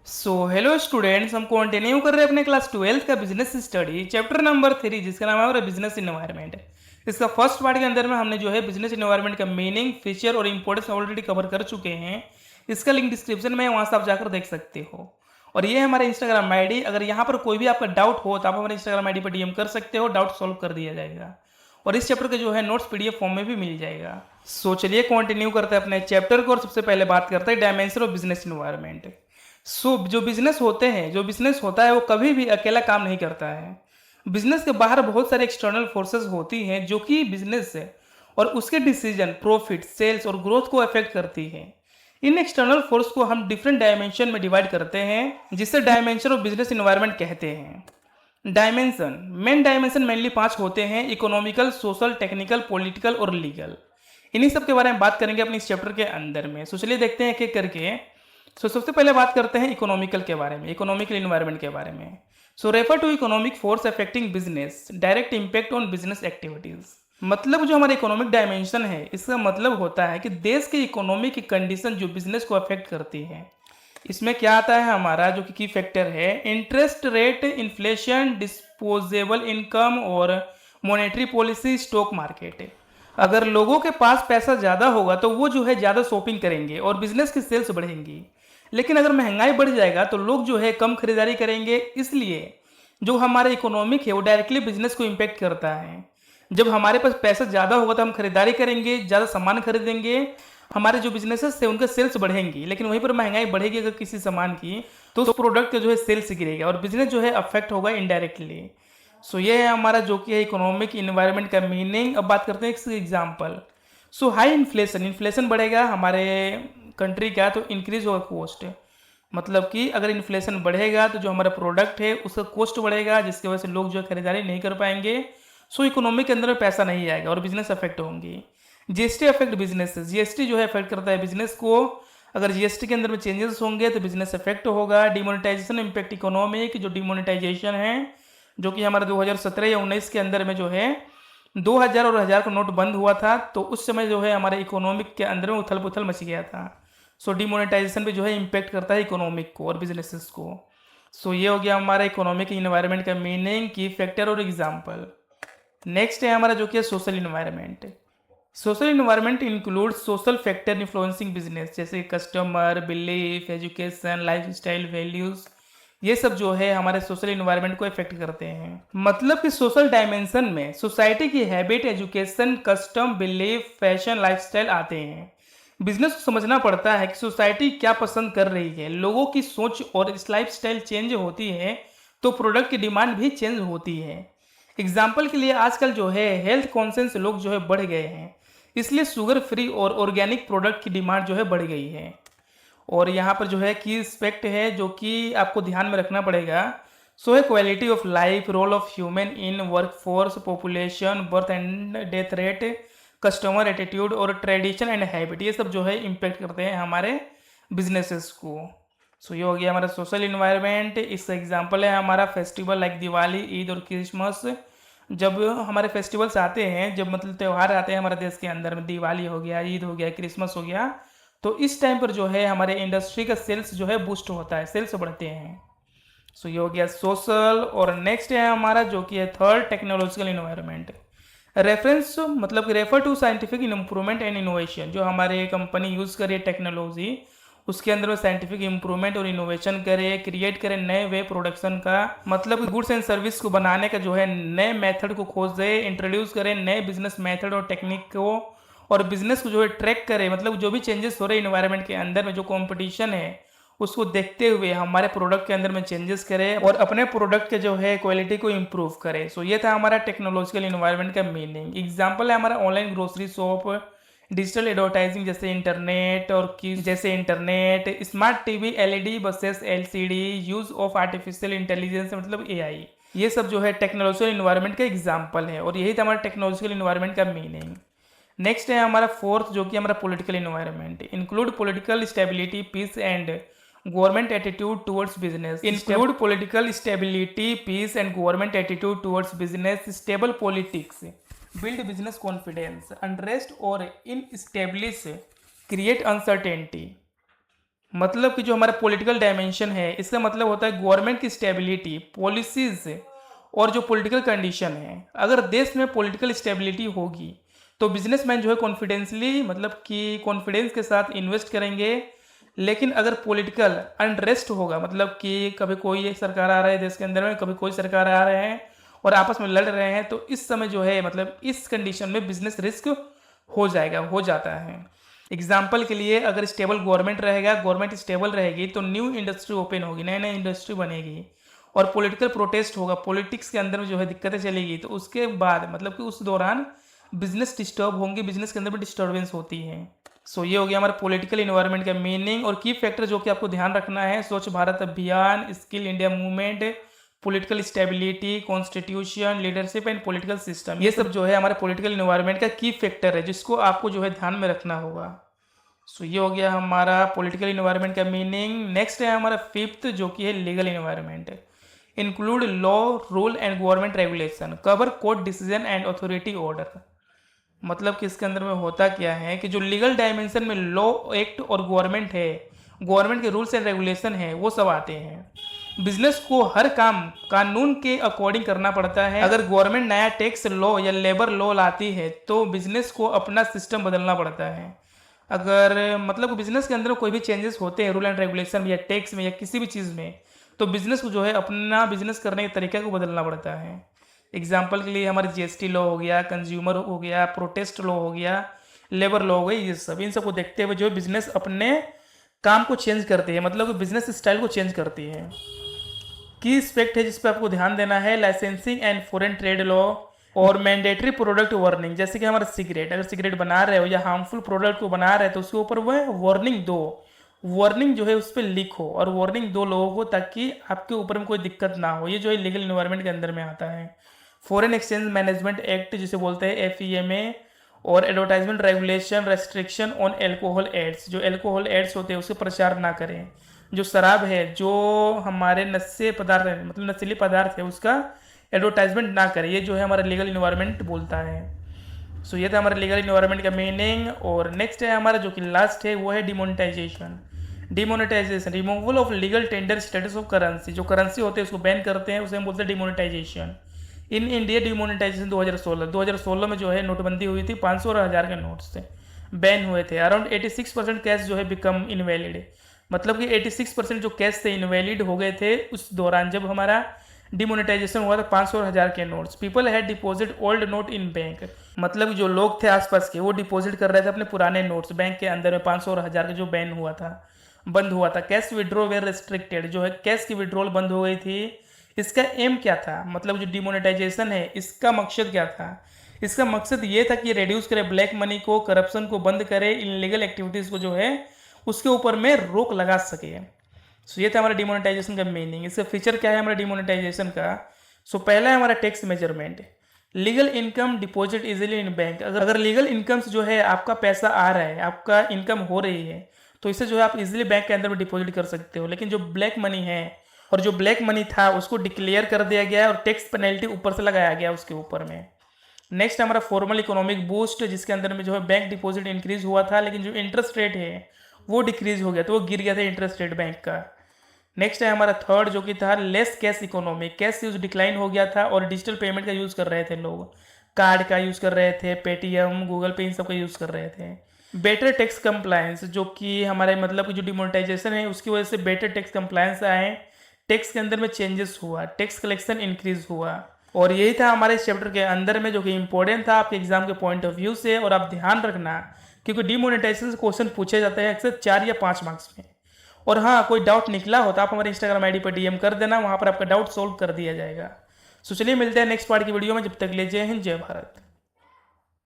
Hello students, हम continue कर रहे हैं अपने क्लास 12th का बिजनेस स्टडी चैप्टर नंबर 3, जिसका नाम है हमारा बिजनेस इन्वायरमेंट। इसका फर्स्ट पार्ट के अंदर में हमने जो है बिजनेस इन्वायरमेंट का मीनिंग, फीचर और इंपॉर्टेंस ऑलरेडी कवर कर चुके हैं। इसका लिंक डिस्क्रिप्शन में है, वहाँ से आप जाकर देख सकते हो। और ये है हमारा इंस्टाग्राम आईडी। अगर यहाँ पर कोई भी आपका डाउट हो तो आप हमारे इंस्टाग्राम आईडी पर डीएम कर सकते हो, डाउट सॉल्व कर दिया जाएगा। और इस चैप्टर के जो है नोट्स पीडीएफ फॉर्म में भी मिल जाएगा। चलिए कंटिन्यू करते हैं अपने चैप्टर को और सबसे पहले बात करते हैं डायमेंशन ऑफ बिजनेस इन्वायरमेंट। जो बिजनेस होते हैं, जो बिजनेस होता है वो कभी भी अकेला काम नहीं करता है। बिजनेस के बाहर बहुत सारे एक्सटर्नल फोर्सेस होती हैं जो कि बिजनेस है और उसके डिसीजन, प्रॉफिट, सेल्स और ग्रोथ को अफेक्ट करती है। इन एक्सटर्नल फोर्स को हम डिफरेंट डायमेंशन में डिवाइड करते हैं, जिससे डायमेंशन ऑफ बिजनेस इन्वायरमेंट कहते हैं। डायमेंशन, मेन डायमेंशन मेनली 5 होते हैं: इकोनॉमिकल, सोशल, टेक्निकल, पॉलिटिकल और लीगल। इन्हीं सब के बारे में बात करेंगे अपने इस चैप्टर के अंदर में। चलिए देखते हैं एक एक करके। सबसे पहले बात करते हैं इकोनॉमिकल के बारे में, इकोनॉमिकल इन्वायरमेंट के बारे में। Refer to economic force affecting business, direct impact on business activities. मतलब जो हमारा इकोनॉमिक डायमेंशन है, इसका मतलब होता है कि देश की इकोनॉमी की कंडीशन जो बिजनेस को अफेक्ट करती है। इसमें क्या आता है हमारा जो कि की फैक्टर है: interest rate, inflation, disposable income और मॉनेटरी पॉलिसी, स्टॉक मार्केट। अगर लोगों के पास पैसा ज़्यादा होगा तो वो जो है ज़्यादा शॉपिंग करेंगे और बिजनेस की सेल्स बढ़ेंगी। लेकिन अगर महंगाई बढ़ जाएगा तो लोग जो है कम खरीदारी करेंगे। इसलिए जो हमारा इकोनॉमिक है वो डायरेक्टली बिजनेस को इम्पेक्ट करता है। जब हमारे पास पैसा ज़्यादा होगा तो हम खरीदारी करेंगे, ज़्यादा सामान खरीदेंगे, हमारे जो बिजनेसेस है उनके सेल्स बढ़ेंगी। लेकिन वहीं पर महंगाई बढ़ेगी अगर किसी सामान की, तो उस प्रोडक्ट का जो है सेल्स गिरेगा और बिजनेस जो है अफेक्ट होगा इनडायरेक्टली। ये है हमारा जो कि है इकोनॉमिक इन्वायरमेंट का मीनिंग। अब बात करते हैं एक एग्जाम्पल। हाई इन्फ्लेशन, इन्फ्लेशन बढ़ेगा हमारे कंट्री का तो इंक्रीज होगा कॉस्ट। मतलब कि अगर इन्फ्लेशन बढ़ेगा तो जो हमारा प्रोडक्ट है उसका कॉस्ट बढ़ेगा, जिसकी वजह से लोग जो है खरीदारी नहीं कर पाएंगे। इकोनॉमी के अंदर में पैसा नहीं आएगा और बिजनेस अफेक्ट होंगी। जीएसटी अफेक्ट बिजनेस, जीएसटी जो है अफेक्ट करता है बिजनेस को। अगर जीएसटी के अंदर में चेंजेस होंगे तो बिजनेस अफेक्ट होगा। डिमोनेटाइजेशन इम्पैक्ट इकोनॉमी की, जो डिमोनेटाइजेशन है जो कि हमारा 2017 या 19 के अंदर में जो है 2000 और 1000 का नोट बंद हुआ था, तो उस समय जो है हमारे इकोनॉमिक के अंदर में उथल पुथल मच गया था। डिमोनेटाइजेशन भी जो है इम्पेक्ट करता है इकोनॉमिक को और बिजनेसेस को। ये हो गया हमारा इकोनॉमिक इन्वायरमेंट का मीनिंग, की फैक्टर और एग्जाम्पल। नेक्स्ट है हमारा जो कि है social environment. Social environment include social factor influencing business, जैसे customer, belief, education, lifestyle, values. ये सब जो है हमारे सोशल इन्वायरमेंट को इफेक्ट करते हैं। मतलब कि सोशल डायमेंशन में सोसाइटी की habit, education, custom, belief, fashion, lifestyle आते हैं। बिजनेस को समझना पड़ता है कि सोसाइटी क्या पसंद कर रही है। लोगों की सोच और इस लाइफस्टाइल चेंज होती है तो प्रोडक्ट की डिमांड भी चेंज होती है। एग्जाम्पल के लिए आजकल जो है हेल्थ कॉन्शियस लोग जो है बढ़ गए हैं, इसलिए शुगर फ्री और ऑर्गेनिक प्रोडक्ट की डिमांड जो है बढ़ गई है। और यहाँ पर जो है की एस्पेक्ट है जो कि आपको ध्यान में रखना पड़ेगा। है quality of life, role of human in workforce, population, birth and death rate, customer attitude और ट्रेडिशन एंड हैबिट। ये सब जो है इम्पेक्ट करते हैं हमारे बिजनेसेस को। ये हो गया हमारा सोशल इन्वायरमेंट। इसका एग्जांपल है हमारा फेस्टिवल लाइक दिवाली, ईद और क्रिसमस। जब हमारे फेस्टिवल्स आते हैं, जब मतलब त्यौहार आते हैं हमारे देश के अंदर में, दिवाली हो गया, ईद हो गया, क्रिसमस हो गया, तो इस टाइम पर जो है हमारे इंडस्ट्री का सेल्स जो है बूस्ट होता है, सेल्स बढ़ते हैं। ये हो गया सोशल। और नेक्स्ट है हमारा जो कि है थर्ड, टेक्नोलॉजिकल इन्वायरमेंट। रेफरेंस मतलब कि refer to scientific improvement and innovation. जो हमारे कंपनी यूज़ करे टेक्नोलॉजी, उसके अंदर में साइंटिफिक इम्प्रूवमेंट और इनोवेशन करे, क्रिएट करे नए वे प्रोडक्शन का, मतलब कि गुड्स एंड सर्विस को बनाने का जो है नए मेथड को खोजे, इंट्रोड्यूस करें नए बिजनेस मेथड और टेक्निक को, और बिजनेस को जो है ट्रैक करे। मतलब जो भी चेंजेस हो रहे हैं इन्वायरमेंट के अंदर में, जो कंपटीशन है उसको देखते हुए हमारे प्रोडक्ट के अंदर में चेंजेस करें और अपने प्रोडक्ट के जो है क्वालिटी को इम्प्रूव करें। ये था हमारा टेक्नोलॉजिकल इन्वायरमेंट का मीनिंग। एग्जाम्पल है हमारा online grocery shop, digital advertising जैसे इंटरनेट और की जैसे internet, smart TV, LED buses, LCD, use of artificial intelligence मतलब एआई। ये सब जो है टेक्नोलॉजिकल इन्वायरमेंट का एग्जाम्पल है और यही था हमारा टेक्नोलॉजिकल इन्वायरमेंट का मीनिंग। नेक्स्ट है हमारा फोर्थ जो कि हमारा political environment. Include political stability, peace and government attitude towards business. Include political stability, peace and government attitude towards business. Stable politics build business confidence, unrest और instability create uncertainty. मतलब कि जो हमारा पॉलिटिकल डायमेंशन है, इसका मतलब होता है गवर्नमेंट की स्टेबिलिटी, पॉलिसीज और जो पॉलिटिकल कंडीशन है। अगर देश में पॉलिटिकल स्टेबिलिटी होगी तो बिजनेसमैन जो है कॉन्फिडेंसली, मतलब कि कॉन्फिडेंस के साथ इन्वेस्ट करेंगे। लेकिन अगर पॉलिटिकल अनरेस्ट होगा, मतलब कि कभी कोई एक सरकार आ रहा है देश के अंदर में, कभी कोई सरकार आ रहे हैं और आपस में लड़ रहे हैं, तो इस समय जो है मतलब इस कंडीशन में बिजनेस रिस्क हो जाता है। एग्जाम्पल के लिए अगर स्टेबल गवर्नमेंट रहेगा, गवर्नमेंट स्टेबल रहेगी तो न्यू इंडस्ट्री ओपन होगी, नई नई इंडस्ट्री बनेगी। और पॉलिटिकल प्रोटेस्ट होगा, पॉलिटिक्स के अंदर में जो है दिक्कतें चलेगी, तो उसके बाद मतलब कि उस दौरान बिजनेस डिस्टर्ब होंगे, बिजनेस के अंदर भी डिस्टर्बेंस होती है। सो ये हो गया हमारा पॉलिटिकल इन्वायरमेंट का मीनिंग। और की फैक्टर जो कि आपको ध्यान रखना है, स्वच्छ भारत अभियान, skill India movement, political stability, constitution, leadership and political system, ये सब जो है हमारे पॉलिटिकल इन्वायरमेंट का की फैक्टर है जिसको आपको जो है ध्यान में रखना होगा। सो ये हो गया हमारा पॉलिटिकल इन्वायरमेंट का मीनिंग। नेक्स्ट है हमारा फिफ्थ जो कि है legal environment. Include law, rule and government regulation, cover court decision and authority order. मतलब कि इसके अंदर में होता क्या है कि जो लीगल डायमेंशन में लॉ, एक्ट और गवर्नमेंट है, गवर्नमेंट के रूल्स एंड रेगुलेशन है, वो सब आते हैं। बिजनेस को हर काम कानून के अकॉर्डिंग करना पड़ता है। अगर गवर्नमेंट नया टैक्स लॉ या लेबर लॉ लाती है तो बिजनेस को अपना सिस्टम बदलना पड़ता है। अगर मतलब बिजनेस के अंदर कोई भी चेंजेस होते हैं रूल एंड रेगुलेशन में या टैक्स में या किसी भी चीज़ में, तो बिजनेस को जो है अपना बिजनेस करने के तरीके को बदलना पड़ता है। एग्जाम्पल के लिए हमारे जीएसटी लॉ हो गया, कंज्यूमर हो गया, प्रोटेस्ट लॉ हो गया, लेबर लॉ हो गई, ये सब इन सबको देखते हुए जो है बिजनेस अपने काम को चेंज करती है, मतलब बिजनेस स्टाइल को चेंज करती है। की एस्पेक्ट है जिस पर आपको ध्यान देना है, licensing and foreign trade law और मैंडेटरी प्रोडक्ट वार्निंग। जैसे कि हमारा सिगरेट, अगर सिगरेट बना रहे हो या हार्मफुल प्रोडक्ट को बना रहे हो तो उसके ऊपर वह वार्निंग दो, वार्निंग जो है उस पर लिखो और वार्निंग दो लोगों को ताकि आपके ऊपर में कोई दिक्कत ना हो। ये जो है लीगल इन्वायरमेंट के अंदर में आता है। फॉरेन एक्सचेंज मैनेजमेंट एक्ट जिसे बोलते हैं FEMA, और advertisement regulation, restriction on alcohol ads, जो एल्कोहल एड्स होते हैं उसके प्रचार ना करें। जो शराब है, जो हमारे नशे पदार्थ है, मतलब नशीले पदार्थ है, उसका एडवर्टाइजमेंट ना करें। ये जो है हमारा लीगल इन्वायरमेंट बोलता है। सो ये था हमारा लीगल इन्वायरमेंट का मीनिंग। और नेक्स्ट है हमारा जो कि लास्ट है वो है demonetisation. Demonetisation, removal of legal tender status of currency. जो करेंसी होते हैं उसको बैन करते हैं, उसे हम बोलते हैं डिमोनेटाइजेशन। इन इंडिया डिमोनेटाइजेशन 2016 में जो है नोटबंदी हुई थी, 500 और 1000 के नोट्स से बैन हुए थे। अराउंड 86% कैश जो है बिकम इनवैलिड, मतलब कि 86% जो कैश थे इनवैलिड हो गए थे उस दौरान जब हमारा डिमोनेटाइजेशन हुआ था 500 और 1000 के notes. People had deposit old note in bank, मतलब जो लोग थे आसपास के वो डिपॉजिट कर रहे थे अपने पुराने नोट्स बैंक के अंदर में। 500 और 1000 का जो बैन हुआ था, बंद हुआ था। कैश विड्रॉ वेर रिस्ट्रिक्टेड, जो है कैश की विड्रॉल बंद हो गई थी। इसका एम क्या था, मतलब जो डिमोनेटाइजेशन है इसका मकसद क्या था? इसका मकसद ये था कि रिड्यूस करे ब्लैक मनी को, करप्शन को बंद करे, इनलीगल एक्टिविटीज़ को जो है उसके ऊपर में रोक लगा सके। सो ये था हमारा डिमोनेटाइजेशन का मीनिंग। इसका फीचर क्या है हमारा डिमोनेटाइजेशन का? सो पहला है हमारा tax measurement. Legal income deposit easily in bank. अगर लीगल इनकम से जो है आपका पैसा आ रहा है, आपका इनकम हो रही है, तो इसे जो है आप इजीली बैंक के अंदर में डिपॉजिट कर सकते हो। लेकिन जो ब्लैक मनी है और जो ब्लैक मनी था उसको डिक्लेयर कर दिया गया है और टैक्स पेनल्टी ऊपर से लगाया गया उसके ऊपर में। नेक्स्ट हमारा फॉर्मल इकोनॉमिक बूस्ट, जिसके अंदर में जो है बैंक डिपॉजिट इंक्रीज हुआ था, लेकिन जो इंटरेस्ट रेट है वो डिक्रीज हो गया, तो वो गिर गया था इंटरेस्ट रेट बैंक का। नेक्स्ट है हमारा थर्ड जो कि था less cash economy. Cash use decline हो गया था और डिजिटल पेमेंट का यूज़ कर रहे थे लोग, कार्ड का यूज़ कर रहे थे, पेटीएम, गूगल पे, इन सब का यूज़ कर रहे थे। बेटर टैक्स कंप्लायंस, जो कि हमारे मतलब कि जो डिमोनेटाइजेशन है उसकी वजह से बेटर टैक्स कंप्लायंस आए, टैक्स के अंदर में चेंजेस हुआ, टैक्स कलेक्शन इंक्रीज हुआ। और यही था हमारे इस चैप्टर के अंदर में जो कि इंपॉर्टेंट था आपके एग्जाम के पॉइंट ऑफ व्यू से। और आप ध्यान रखना क्योंकि डिमोनेटाइजेशन से क्वेश्चन पूछे जाते हैं अक्सर 4 या 5 मार्क्स में। और हाँ, कोई डाउट निकला हो तो आप हमारे इंस्टाग्राम आईडी पर DM कर देना, वहाँ पर आपका डाउट सॉल्व कर दिया जाएगा। सो चलिए मिलते हैं नेक्स्ट पार्ट की वीडियो में, जब तक के लिए जय हिंद, जय भारत।